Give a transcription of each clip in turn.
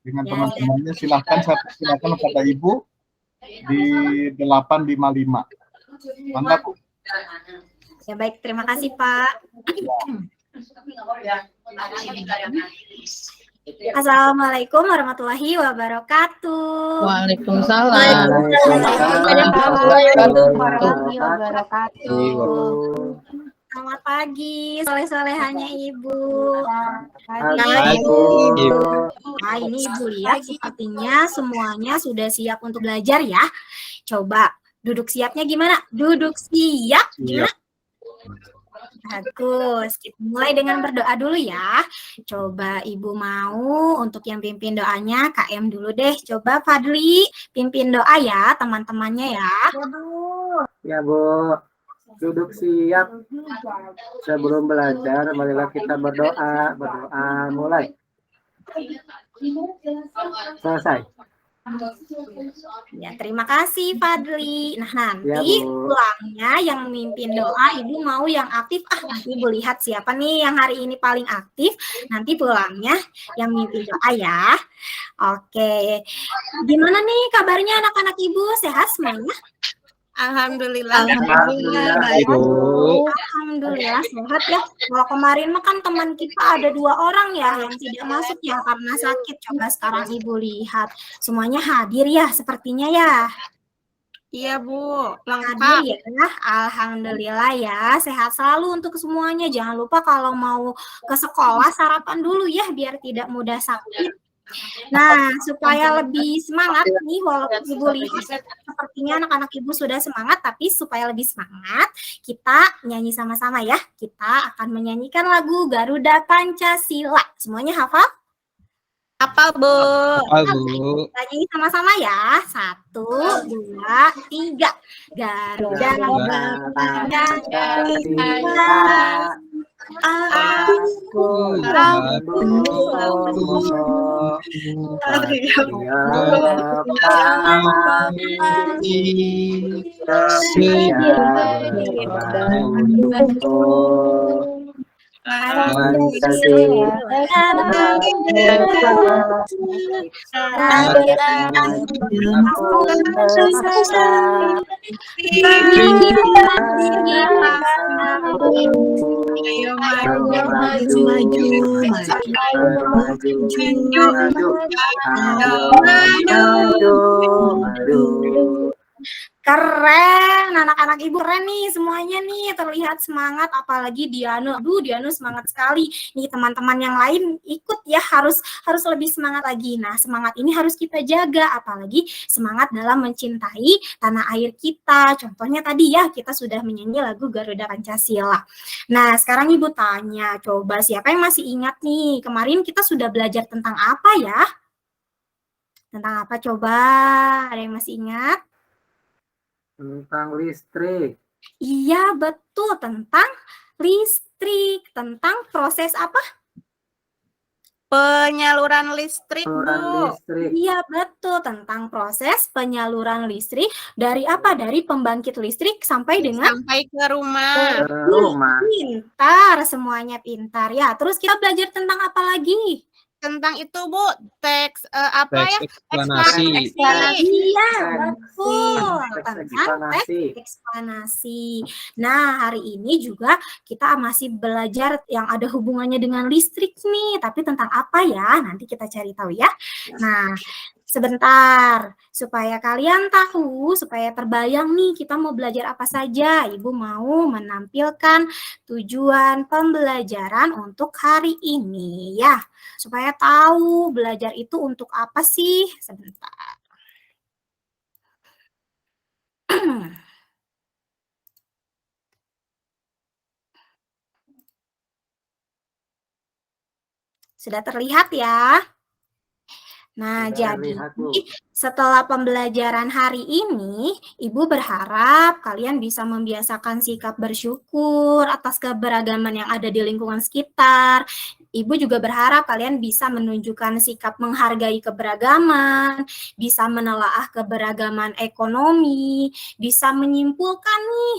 dengan Ya. teman-temannya. Silakan kepada Ibu di 855. Mangga, Bu. Ya baik, terima kasih Pak. Assalamualaikum warahmatullahi wabarakatuh. Waalaikumsalam. Warahmatullahi wabarakatuh. Selamat pagi, soleh-solehannya Ibu. Nah, ini Ibu lihat sepertinya semuanya sudah siap untuk belajar ya. Coba duduk siapnya gimana? Duduk siap gimana? Bagus, kita mulai dengan berdoa dulu ya. Coba Ibu mau untuk yang pimpin doanya, KM dulu deh. Coba Fadli pimpin doa ya teman-temannya ya. Ya Bu, duduk siap. Sebelum belajar, marilah kita berdoa. Berdoa mulai. Selesai. Ya, terima kasih Fadli. Nah, nanti Ya, Bu. pulangnya yang memimpin doa, Ibu mau yang aktif. Nanti Ibu lihat siapa nih yang hari ini paling aktif. Nanti pulangnya yang memimpin doa ya. Oke. Gimana nih kabarnya anak-anak Ibu? Sehat semuanya? Alhamdulillah. Alhamdulillah sehat ya. Kalau kemarin mah kan teman kita ada 2 orang ya yang tidak masuk ya karena sakit. Coba sekarang Ibu lihat. Semuanya hadir ya sepertinya ya. Iya Bu, Hadir lengkap. ya. Alhamdulillah ya. Sehat selalu untuk semuanya. Jangan lupa kalau mau ke sekolah sarapan dulu ya biar tidak mudah sakit. Nah, supaya lebih semangat nih, walaupun Ibu lihat sepertinya anak-anak Ibu sudah semangat, tapi supaya lebih semangat, kita nyanyi sama-sama ya. Kita akan menyanyikan lagu Garuda Pancasila. Semuanya hafal? Apa Bu? Kita nyanyi sama-sama ya. 1, 2, 3. Garuda Pancasila. Aku Keren, anak-anak Ibu keren nih semuanya nih, terlihat semangat, apalagi Dianu. Aduh, Dianu semangat sekali. Nih teman-teman yang lain ikut ya, harus lebih semangat lagi. Nah, semangat ini harus kita jaga, apalagi semangat dalam mencintai tanah air kita. Contohnya tadi ya, kita sudah menyanyi lagu Garuda Pancasila. Nah, sekarang Ibu tanya, coba siapa yang masih ingat nih, kemarin kita sudah belajar tentang apa ya? Tentang apa coba? Ada yang masih ingat? tentang listrik. Iya, betul. Tentang listrik. Tentang proses apa? Penyaluran listrik Bu. Iya, betul. Tentang proses penyaluran listrik. Dari apa? Dari pembangkit listrik sampai dengan? Sampai ke rumah. Pintar, semuanya pintar. Ya, terus kita belajar tentang apa lagi? Tentang itu Bu, teks eksplanasi. Iya, betul. Tentang teks eksplanasi. Nah, hari ini juga kita masih belajar yang ada hubungannya dengan listrik nih. Tapi tentang apa ya? Nanti kita cari tahu ya. Nah, sebentar, supaya kalian tahu, supaya terbayang nih kita mau belajar apa saja. Ibu mau menampilkan tujuan pembelajaran untuk hari ini ya. Supaya tahu belajar itu untuk apa sih. Sebentar. Sudah terlihat ya? Nah, jadi setelah pembelajaran hari ini, Ibu berharap kalian bisa membiasakan sikap bersyukur atas keberagaman yang ada di lingkungan sekitar. Ibu juga berharap kalian bisa menunjukkan sikap menghargai keberagaman, bisa menelaah keberagaman ekonomi, bisa menyimpulkan nih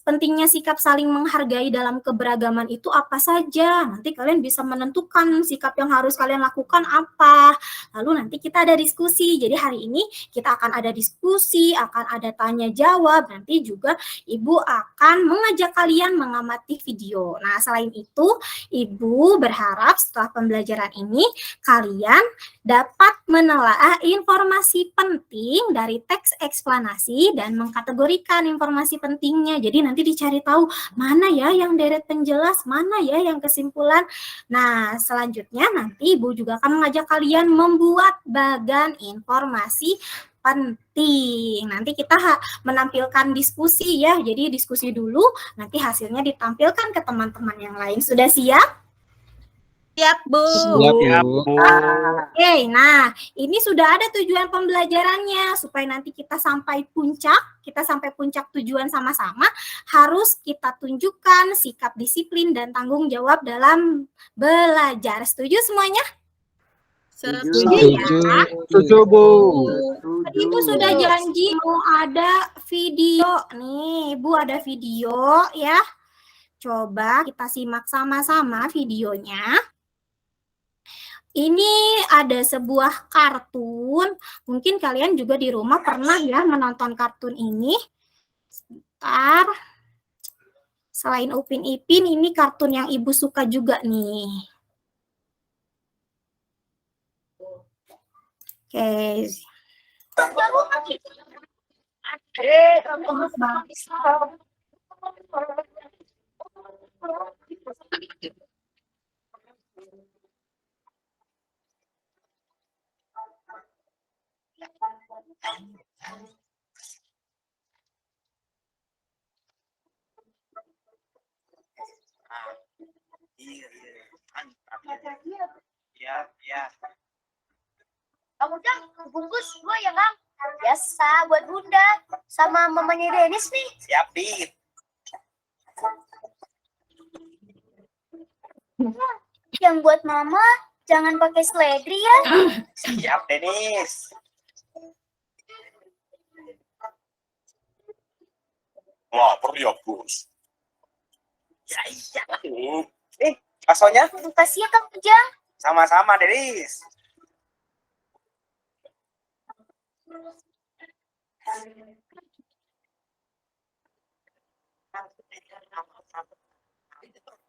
pentingnya sikap saling menghargai dalam keberagaman itu apa saja. Nanti kalian bisa menentukan sikap yang harus kalian lakukan apa. Lalu nanti kita ada diskusi. Jadi hari ini kita akan ada diskusi, akan ada tanya jawab. Nanti juga Ibu akan mengajak kalian mengamati video. Nah, selain itu, Ibu berharap setelah pembelajaran ini kalian dapat menelaah informasi penting dari teks eksplanasi dan mengkategorikan informasi pentingnya. Jadi nanti dicari tahu mana ya yang deret penjelas, mana ya yang kesimpulan. Nah, selanjutnya nanti Ibu juga akan mengajak kalian membuat bagan informasi penting. Nanti kita menampilkan diskusi ya. Jadi diskusi dulu, nanti hasilnya ditampilkan ke teman-teman yang lain. Sudah siap? Siap, Bu. Siap, Bu. Oke, nah ini sudah ada tujuan pembelajarannya supaya nanti kita sampai puncak tujuan sama-sama harus kita tunjukkan sikap disiplin dan tanggung jawab dalam belajar. Setuju semuanya? Setuju. Setuju, Bu. Ibu sudah janji mau ada video nih, Bu ada video ya. Coba kita simak sama-sama videonya. Ini ada sebuah kartun, mungkin kalian juga di rumah pernah ya menonton kartun ini. Sebentar. Selain Upin Ipin, ini kartun yang Ibu suka juga nih. Oke. Kamu udah bungkus dua ya, Kang? Biasa buat Bunda sama mamanya Denis nih. Siap, Dit. Yang buat Mama jangan pakai seledri ya. Siap, Denis. Lapar ya, Bos. Ya iya. Baksonya Makasih ya, Kang Ujang. sama-sama, Denis.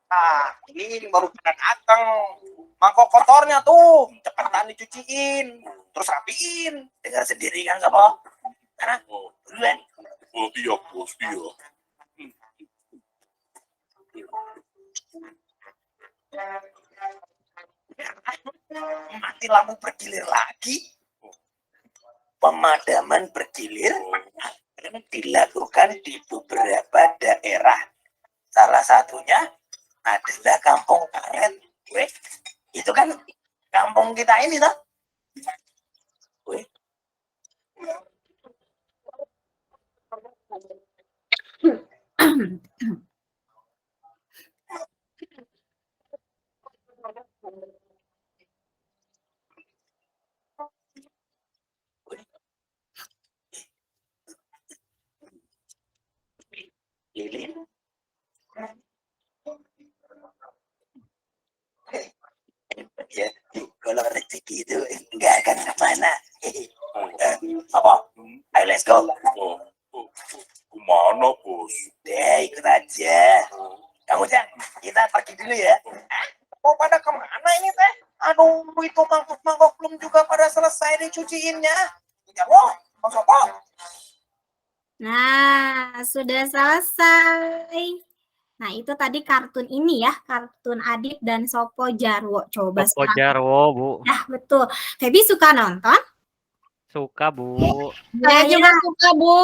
Ah, ini baru pada datang. Mangkok kotornya tuh, cepetan dicuciin, terus rapiin. Dengar sendiri kan, nggak boh? Karena duluan. Oh iya, Bos, iya. Mati lampu bergilir lagi. Pemadaman bergilir akan dilakukan di beberapa daerah. Salah satunya adalah Kampung Karet. Weh, itu kan kampung kita ini toh. Weh. Lilin. Ya, kalau rezeki itu nggak akan kemana. Apa? Ayo let's go. Kemana, Bos? Deh, ikut aja. Kamu Ujang, kita pergi dulu ya. Mau pada kemana ini teh? Aduh, itu mangkok-mangkok belum juga pada selesai dicuciinnya. Ya, wah, Bang Sopo. Nah, sudah selesai. Nah, itu tadi kartun ini ya, kartun Adit dan Sopo Jarwo. Coba Sopo sekarang. Jarwo, Bu. Nah, betul. Febi suka nonton? Suka, Bu. Saya juga suka, Bu.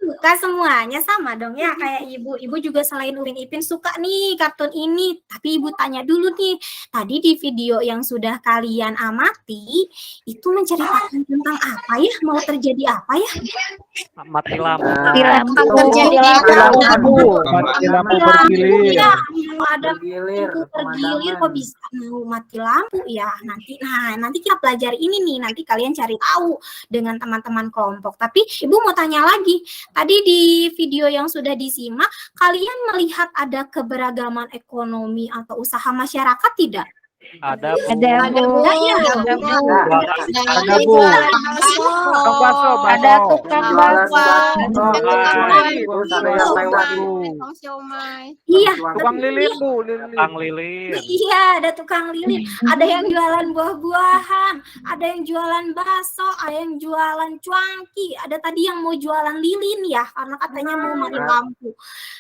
Suka semuanya sama dong ya kayak ibu. Ibu juga selain Ulin Ipin suka nih kartun ini. Tapi ibu tanya dulu nih, tadi di video yang sudah kalian amati, itu menceritakan tentang apa ya? Mau terjadi apa ya? Mati lampu. Terjadi lampu. Mati lampu Lampu bergilir. ya, mau ada Bergilir, lampu bergilir kok pemadaman. bisa mau mati lampu ya. Nanti kita pelajari ini nih. Nanti kalian cari tahu dengan teman-teman kelompok. Tapi ibu mau tanya lagi. Tadi di video yang sudah disimak, kalian melihat ada keberagaman ekonomi atau usaha masyarakat tidak? Ada Bu. Ada Bu. Ya, Ada Bu. Ada Bu. Tukang bakso, Ada tukang Jualan bakso. bakso. Terus ada yang lewat. Tukang siomay. Iya, Tukang lilin Bu, tukang lilin. iya, ada tukang lilin, ada yang jualan buah-buahan, ada yang jualan bakso, ada yang jualan cuanki, ada tadi yang mau jualan lilin ya, karena katanya mau mati lampu.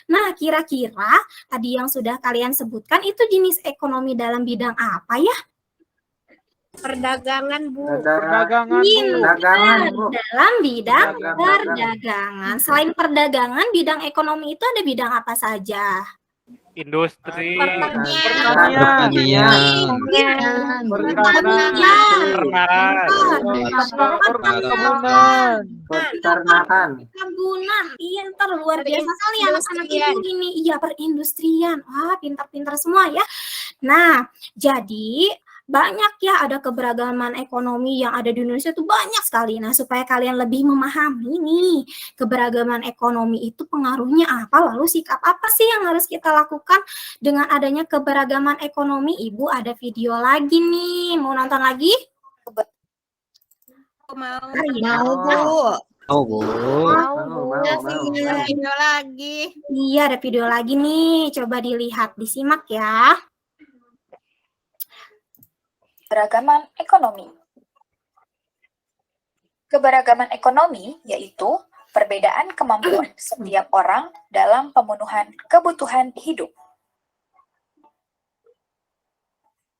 Nah, kira-kira tadi yang sudah kalian sebutkan itu jenis ekonomi dalam bidang apa ya? Perdagangan Bu. Perdagangan Bu. Dagangan, Bu. Dalam bidang Dagang. perdagangan. Selain perdagangan, bidang ekonomi itu ada bidang apa saja? Industri. Pertanian. Peternakan. Perkebunan, iya ntar luar biasa sekali anak-anak ibu ini. Iya perindustrian, wah pintar-pintar semua ya. Nah, jadi banyak ya ada keberagaman ekonomi yang ada di Indonesia itu banyak sekali. Nah, supaya kalian lebih memahami nih keberagaman ekonomi itu pengaruhnya apa, lalu sikap apa sih yang harus kita lakukan dengan adanya keberagaman ekonomi. Ibu ada video lagi nih, mau nonton lagi? Mau Iya. Oh Bu. Ada video lagi. Iya, ada video lagi nih. Coba dilihat, disimak ya. Keberagaman ekonomi. Keberagaman ekonomi yaitu perbedaan kemampuan setiap orang dalam pemenuhan kebutuhan hidup.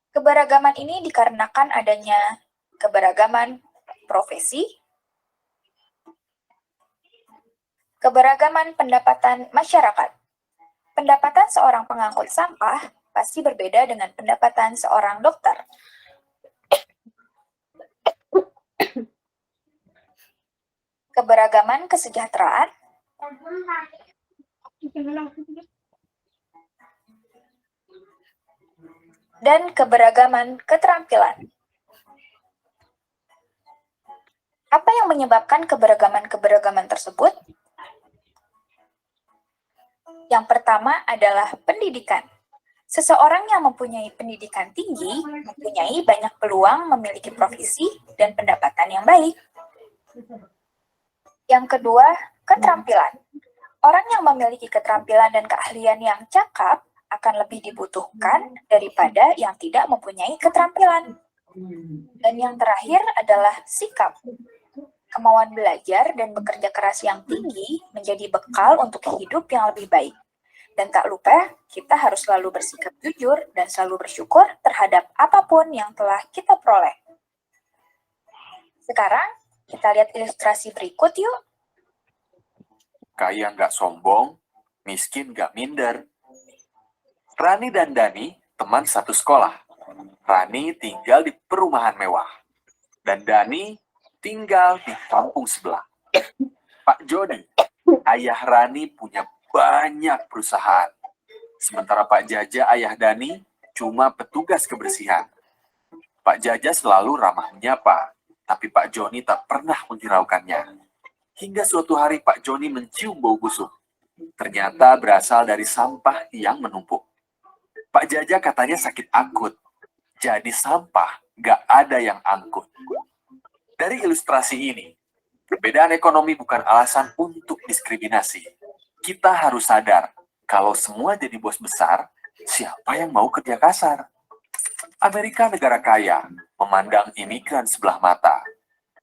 Keberagaman ini dikarenakan adanya keberagaman profesi, keberagaman pendapatan masyarakat. Pendapatan seorang pengangkut sampah pasti berbeda dengan pendapatan seorang dokter. Keberagaman kesejahteraan, dan keberagaman keterampilan. Apa yang menyebabkan keberagaman-keberagaman tersebut? Yang pertama adalah pendidikan. Seseorang yang mempunyai pendidikan tinggi mempunyai banyak peluang memiliki profesi dan pendapatan yang baik. Yang kedua, keterampilan. Orang yang memiliki keterampilan dan keahlian yang cakap akan lebih dibutuhkan daripada yang tidak mempunyai keterampilan. Dan yang terakhir adalah sikap. Kemauan belajar dan bekerja keras yang tinggi menjadi bekal untuk hidup yang lebih baik. Dan tak lupa, kita harus selalu bersikap jujur dan selalu bersyukur terhadap apapun yang telah kita peroleh. Sekarang, kita lihat ilustrasi berikut yuk. Kaya nggak sombong, miskin nggak minder. Rani dan Dani teman satu sekolah. Rani tinggal di perumahan mewah. Dan Dani tinggal di kampung sebelah. Pak Joni, ayah Rani punya banyak perusahaan. Sementara Pak Jaja, ayah Dani, cuma petugas kebersihan. Pak Jaja selalu ramah menyapa, tapi Pak Joni tak pernah menghiraukannya. Hingga suatu hari Pak Joni mencium bau busuk. Ternyata berasal dari sampah yang menumpuk. Pak Jaja katanya sakit akut. Jadi sampah gak ada yang angkut. Dari ilustrasi ini, perbedaan ekonomi bukan alasan untuk diskriminasi. Kita harus sadar, kalau semua jadi bos besar, siapa yang mau kerja kasar? Amerika negara kaya, memandang imigran sebelah mata.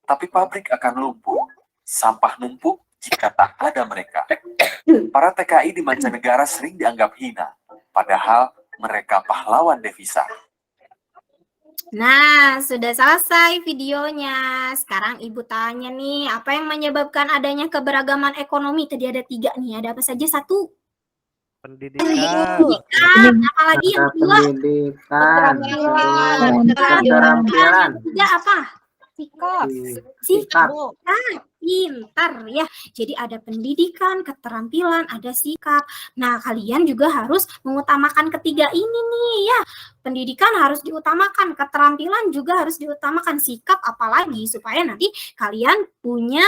Tapi pabrik akan lumpuh, sampah numpuk jika tak ada mereka. Para TKI di mancanegara sering dianggap hina, padahal mereka pahlawan devisa. Nah, sudah selesai videonya. Sekarang Ibu tanya nih, apa yang menyebabkan adanya keberagaman ekonomi? Tadi ada 3 nih, ada apa saja? 1, Pendidikan. pendidikan. Apalagi yang kedua? Pendidikan, Keterampilan. Yang ketiga apa? Sikap. sikap, Pintar ya. Jadi ada pendidikan, keterampilan, ada sikap. Nah, kalian juga harus mengutamakan ketiga ini nih ya. Pendidikan harus diutamakan, keterampilan juga harus diutamakan, sikap apalagi supaya nanti kalian punya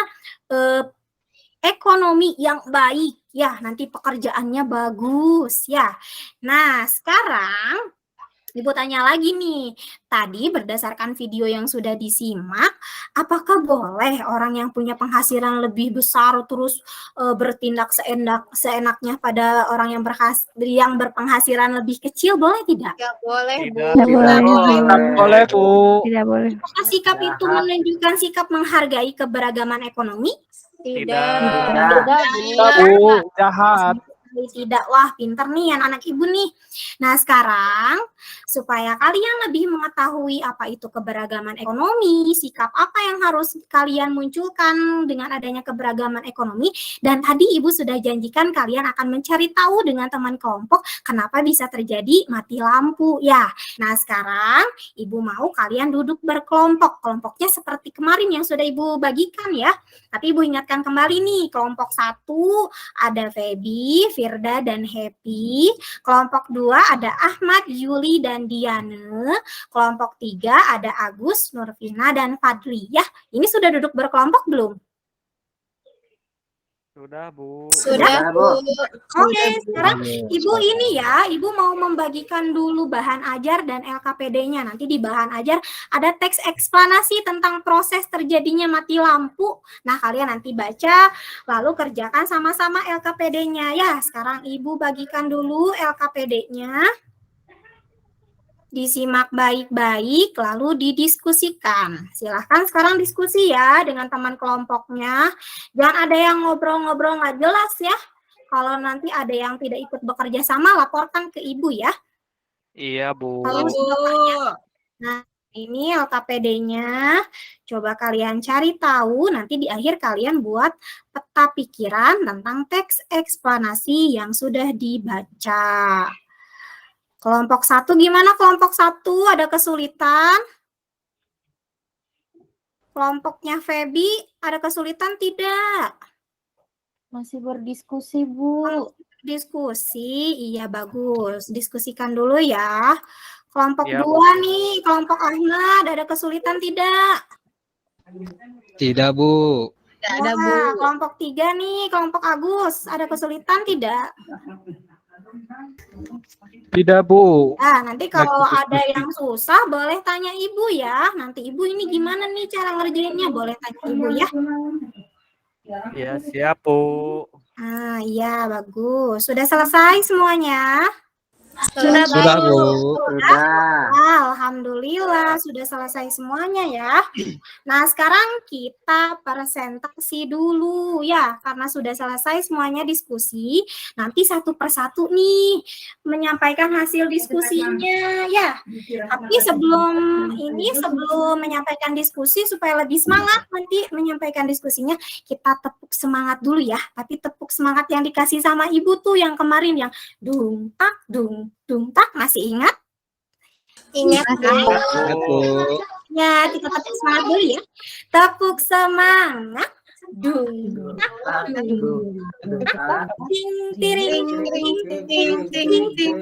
ekonomi yang baik ya. Nanti pekerjaannya bagus ya. Nah, sekarang Ibu tanya lagi nih, tadi berdasarkan video yang sudah disimak, apakah boleh orang yang punya penghasilan lebih besar terus bertindak seenaknya pada orang yang berpenghasilan lebih kecil, boleh tidak? Tidak boleh, Bu. Tidak boleh, Bu. Tidak boleh. Apakah sikap itu menunjukkan sikap menghargai keberagaman ekonomi? Tidak. Tidak, Bu. Jahat. Tidak, wah pinter nih anak-anak Ibu nih. Nah sekarang supaya kalian lebih mengetahui apa itu keberagaman ekonomi, sikap apa yang harus kalian munculkan dengan adanya keberagaman ekonomi, dan tadi Ibu sudah janjikan kalian akan mencari tahu dengan teman kelompok kenapa bisa terjadi mati lampu ya. Nah sekarang Ibu mau kalian duduk berkelompok, kelompoknya seperti kemarin yang sudah Ibu bagikan ya. Tapi Ibu ingatkan kembali nih, kelompok 1 ada Feby, Firda, dan Happy. Kelompok 2 ada Ahmad, Yuli, dan Diana. Kelompok 3 ada Agus, Nurvina, dan Fadli. Ya, ini sudah duduk berkelompok belum? Sudah, Bu. Sudah, Bu. Oke, sekarang Ibu ini ya, Ibu mau membagikan dulu bahan ajar dan LKPD-nya. Nanti di bahan ajar ada teks eksplanasi tentang proses terjadinya mati lampu. Nah, kalian nanti baca, lalu kerjakan sama-sama LKPD-nya. Ya, sekarang Ibu bagikan dulu LKPD-nya. Disimak baik-baik, lalu didiskusikan. Silahkan sekarang diskusi ya dengan teman kelompoknya. Jangan ada yang ngobrol-ngobrol nggak jelas ya. Kalau nanti ada yang tidak ikut bekerja sama, laporkan ke Ibu ya. Iya, Bu. Kalau sudah tanya. Nah, ini LKPD-nya. Coba kalian cari tahu, nanti di akhir kalian buat peta pikiran tentang teks eksplanasi yang sudah dibaca. Kelompok 1 gimana? Kelompok 1 ada kesulitan? Kelompoknya Feby ada kesulitan tidak? Masih berdiskusi, Bu. Diskusi, iya bagus. Diskusikan dulu ya. Kelompok Ya, 2 nih, kelompok Ahmad ada kesulitan tidak? Tidak, Bu. Tidak ada, Bu. Wah, kelompok 3 nih, kelompok Agus ada kesulitan tidak? Tidak, Bu. Nah, nanti kalau ada yang susah boleh tanya Ibu ya. Nanti Ibu ini gimana nih cara ngerjainnya? Boleh tanya Ibu ya. Ya, siap, Bu. Ah, iya bagus. Sudah selesai semuanya? Sudah, Bu. sudah. Alhamdulillah sudah selesai semuanya ya. Nah sekarang kita presentasi dulu ya. Karena sudah selesai semuanya diskusi. Nanti satu persatu nih menyampaikan hasil diskusinya ya. Tapi sebelum menyampaikan diskusi supaya lebih semangat nanti menyampaikan diskusinya, kita tepuk semangat dulu ya. Tapi tepuk semangat yang dikasih sama Ibu tuh yang kemarin yang dung tak, masih ingat? Ingat, Bu. Ingat, Bu. Ya, kita tepuk semangat dulu ya. Tepuk semangat. Dung tak, ting tiring ting ting ting ting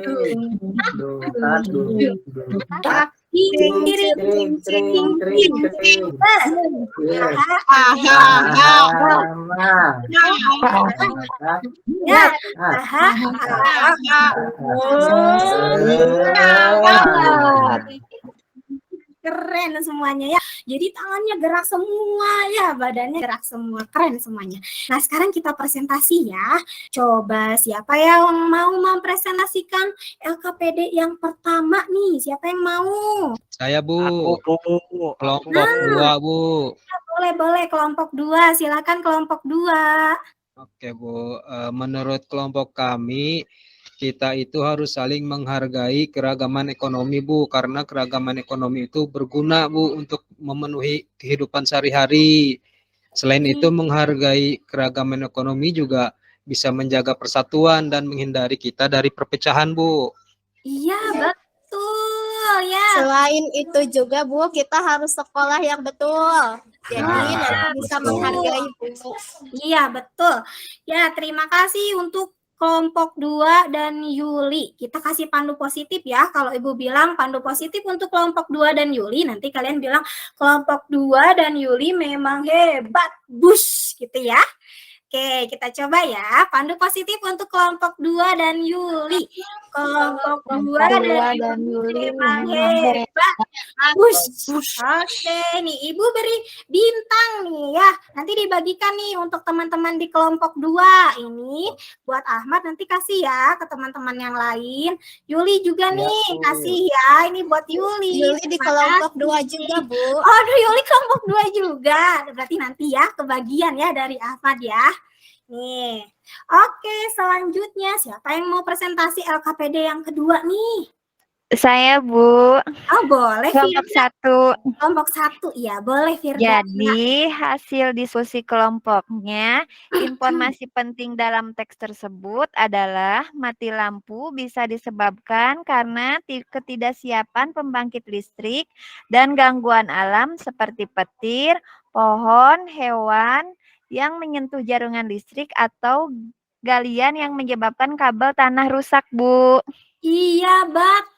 tak, ting tiring ting ting ting ting. Ya, keren semuanya ya. Jadi tangannya gerak semua ya, badannya gerak semua, keren semuanya. Nah sekarang kita presentasi ya. Coba siapa yang mau mempresentasikan LKPD yang pertama nih? Siapa yang mau? Saya, Bu. Aku, Bu. Kelompok 2, Bu. Boleh kelompok 2. Silakan kelompok 2. Oke, Bu. Menurut kelompok kami, kita itu harus saling menghargai keragaman ekonomi, Bu, karena keragaman ekonomi itu berguna, Bu, untuk memenuhi kehidupan sehari-hari. Selain itu, menghargai keragaman ekonomi juga bisa menjaga persatuan dan menghindari kita dari perpecahan, Bu. Iya, betul ya. Selain itu juga Bu, kita harus sekolah yang betul. Jadi nanti bisa betul. menghargai Bu. Iya, betul. Ya, terima kasih untuk kelompok 2 dan Yuli. Kita kasih pandu positif ya. Kalau Ibu bilang pandu positif untuk kelompok 2 dan Yuli, nanti kalian bilang kelompok 2 dan Yuli memang hebat, bush gitu ya. Oke, kita coba ya. Pandu positif untuk kelompok 2 dan Yuli. Kelompok 2 dan Yuli memang hebat. Bush. Oke, nih Ibu beri bintang nih ya. Nanti dibagikan nih untuk teman-teman di kelompok 2. Ini buat Ahmad, nanti kasih ya ke teman-teman yang lain. Yuli juga nih, kasih ya. Ini buat Yuli. Yuli di kelompok 2 juga Bu. Aduh, Yuli kelompok 2 juga. Berarti nanti ya kebagian ya dari Ahmad ya. Nih. Oke, selanjutnya siapa yang mau presentasi LKPD yang kedua nih? Saya, Bu. Oh, boleh Kelompok Firda. 1. Kelompok 1 ya, boleh Firda. Jadi, hasil diskusi kelompoknya, informasi penting dalam teks tersebut adalah mati lampu bisa disebabkan karena ketidaksiapan pembangkit listrik dan gangguan alam seperti petir, pohon, hewan yang menyentuh jaringan listrik atau galian yang menyebabkan kabel tanah rusak, Bu. Iya, betul.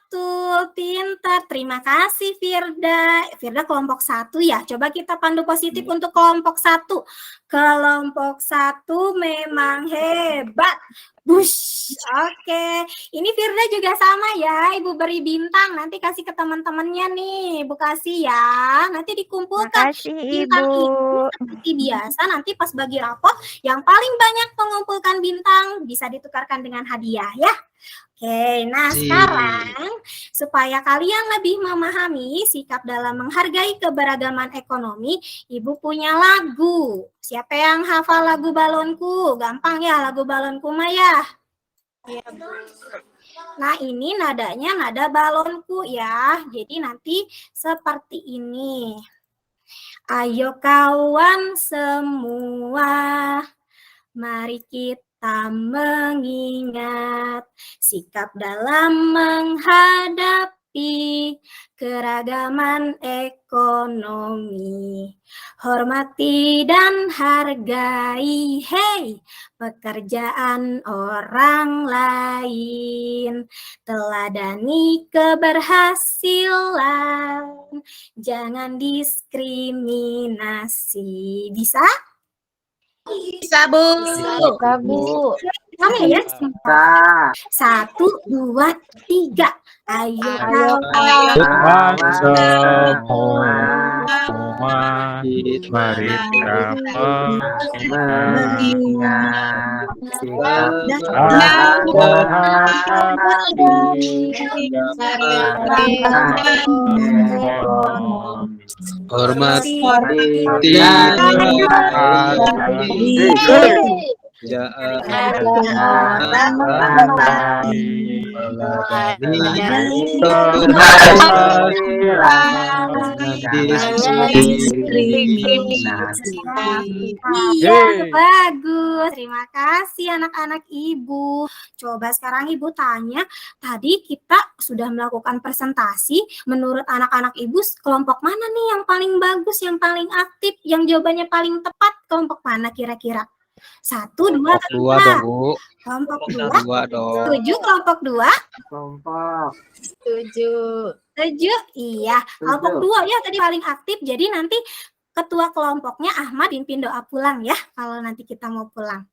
Pintar. Terima kasih, Firda. Firda kelompok 1 ya. Coba kita pandu positif untuk kelompok 1. Kelompok 1 memang hebat. Bush. Oke. Ini Firda juga sama ya. Ibu beri bintang. Nanti kasih ke teman-temannya nih. Ibu kasih ya. Nanti dikumpulkan. Makasih, Bintang Ibu. itu seperti biasa. Nanti pas bagi rapot, yang paling banyak mengumpulkan bintang bisa ditukarkan dengan hadiah ya. Oke, nah sekarang supaya kalian lebih memahami sikap dalam menghargai keberagaman ekonomi, Ibu punya lagu. Siapa yang hafal lagu Balonku? Gampang ya lagu Balonku mah ya. Nah, ini nadanya nada balonku ya. Jadi nanti seperti ini. Ayo kawan semua, mari kita mengingat sikap dalam menghadapi keragaman ekonomi. Hormati dan hargai, hey, pekerjaan orang lain. Teladani keberhasilan, jangan diskriminasi. Bisa? Bisa Bu. Bisa, Bu. Sama ya? Kita 1, 2, 3. Ayo sama Mari mengingat sikap hormati Iya, bagus. Terima kasih anak-anak Ibu. Coba sekarang Ibu tanya, tadi kita sudah melakukan presentasi, menurut anak-anak Ibu kelompok mana nih yang paling bagus, yang paling aktif, yang jawabannya paling tepat, kelompok mana kira-kira? 1, 2, atau 2 dong, Bu. Kelompok 2. 2 dong. Setuju kelompok 2? kelompok Setuju. Setuju? Iya. Kelompok 2 ya tadi paling aktif. Jadi nanti ketua kelompoknya Ahmad pimpin doa pulang ya kalau nanti kita mau pulang.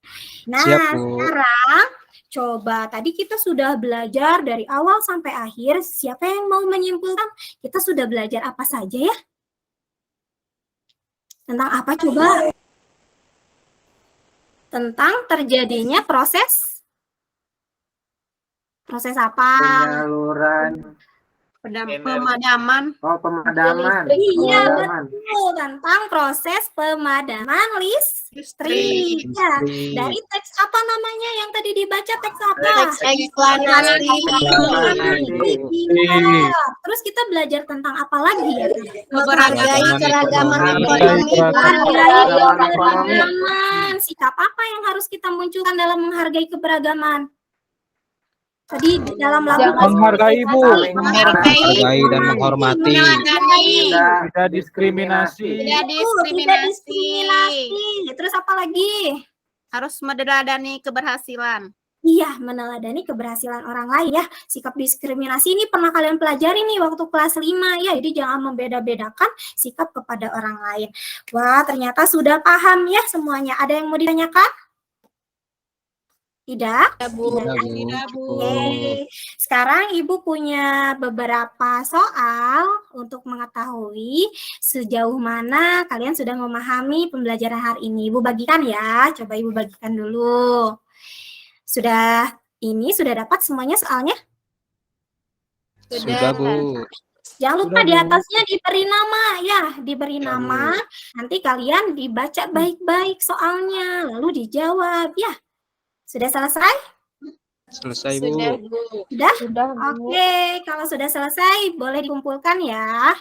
Nah, Siap, Bu. sekarang coba tadi kita sudah belajar dari awal sampai akhir. Siapa yang mau menyimpulkan? Kita sudah belajar apa saja ya? Tentang apa coba? Tentang terjadinya proses apa? penyaluran Pemadaman. Oh, pemadaman. Iya, Pemadaman. betul. Tentang proses pemadaman listrik. Ya. Dari teks apa namanya yang tadi dibaca, teks apa? Eksplanasi. Iya. Terus kita belajar tentang apa lagi ya? Menghargai keragaman ekonomi. Keberagaman. Sikap apa yang harus kita munculkan dalam menghargai keberagaman? Tadi dalam lagu Menghargai, Bu. Menghargai dan menghormati. Tidak diskriminasi. Tidak Tidak diskriminasi. Terus apa lagi? Harus meneladani keberhasilan. Iya, meneladani keberhasilan orang lain ya. Sikap diskriminasi ini pernah kalian pelajari nih waktu kelas 5 ya. Jadi jangan membeda-bedakan sikap kepada orang lain. Wah, ternyata sudah paham ya semuanya. Ada yang mau ditanyakan? Tidak? Tidak, Bu. Oke. Sekarang Ibu punya beberapa soal untuk mengetahui sejauh mana kalian sudah memahami pembelajaran hari ini. Ibu bagikan ya. Coba Ibu bagikan dulu. Sudah dapat semuanya soalnya? Sudah, Bu. Jangan lupa di atasnya diberi nama ya, diberi nama. Nanti kalian dibaca baik-baik soalnya, lalu dijawab ya. Sudah selesai? Selesai, Bu. Sudah? Oke, kalau sudah selesai boleh dikumpulkan ya.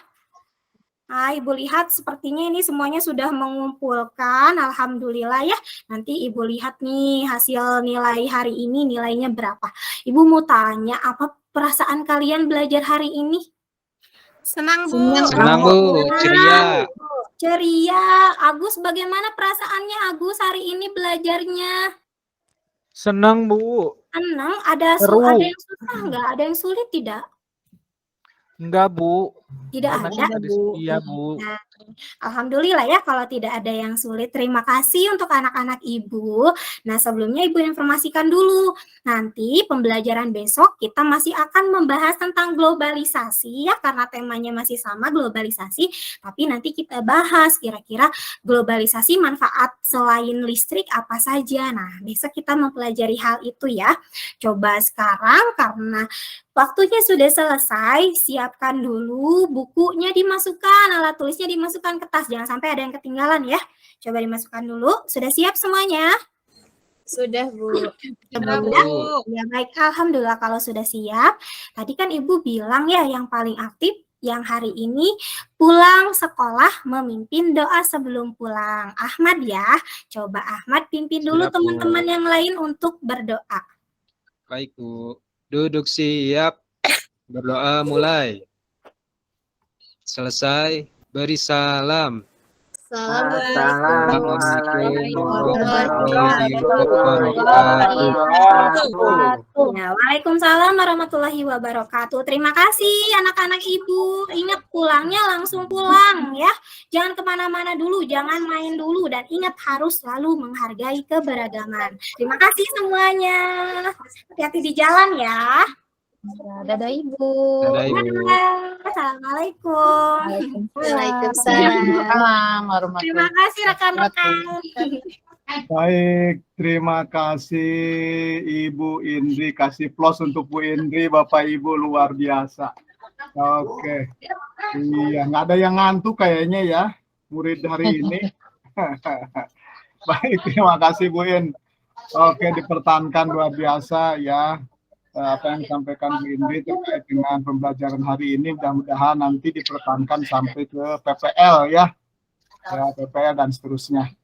Nah, Ibu lihat sepertinya ini semuanya sudah mengumpulkan. Alhamdulillah ya. Nanti Ibu lihat nih hasil nilai hari ini nilainya berapa. Ibu mau tanya apa perasaan kalian belajar hari ini? Senang, Bu. Senang, Bu. Ceria. Ceria. Agus, bagaimana perasaannya Agus hari ini belajarnya? Senang, Bu. Senang. Ada Seru. yang susah nggak? Ada yang sulit tidak? Enggak, Bu. Tidak Karena ada. kita Iya, Bu. Nah, alhamdulillah ya kalau tidak ada yang sulit. Terima kasih untuk anak-anak Ibu. Nah, sebelumnya Ibu informasikan dulu. Nanti pembelajaran besok kita masih akan membahas tentang globalisasi ya, karena temanya masih sama globalisasi. Tapi nanti kita bahas kira-kira globalisasi manfaat selain listrik apa saja. Nah, besok kita mempelajari hal itu ya. Coba sekarang karena waktunya sudah selesai, siapkan dulu bukunya dimasukkan, alat tulisnya dimasukkan ke tas. Jangan sampai ada yang ketinggalan ya. Coba dimasukkan dulu. Sudah siap semuanya? Sudah, Bu. Sudah, Bu. Ya baik, alhamdulillah kalau sudah siap. Tadi kan Ibu bilang ya yang paling aktif yang hari ini pulang sekolah memimpin doa sebelum pulang. Ahmad ya. Coba Ahmad pimpin dulu Siap, Bu. teman-teman yang lain untuk berdoa. Baik, Bu. Duduk siap. Berdoa mulai. Selesai. Beri salam. Assalamualaikum warahmatullahi wabarakatuh. Ya, waalaikumsalam warahmatullahi wabarakatuh. Terima kasih anak-anak Ibu. Ingat pulangnya langsung pulang ya. Jangan kemana-mana dulu, jangan main dulu. Dan ingat harus selalu menghargai keberagaman. Terima kasih semuanya. Hati-hati di jalan ya. Dadah Ibu. Dadah, Ibu. Assalamualaikum. Waalaikumsalam. Terima kasih rekan-rekan. Baik, terima kasih Ibu Indri. Kasih plus untuk Bu Indri, Bapak Ibu luar biasa. Oke. Iya, nggak ada yang ngantuk kayaknya ya, murid hari ini. Baik, terima kasih Bu In. Oke, dipertahankan luar biasa ya. Apa yang disampaikan Bu Indri terkait dengan pembelajaran hari ini, mudah-mudahan nanti dipertahankan sampai ke PPL ya, PPL dan seterusnya.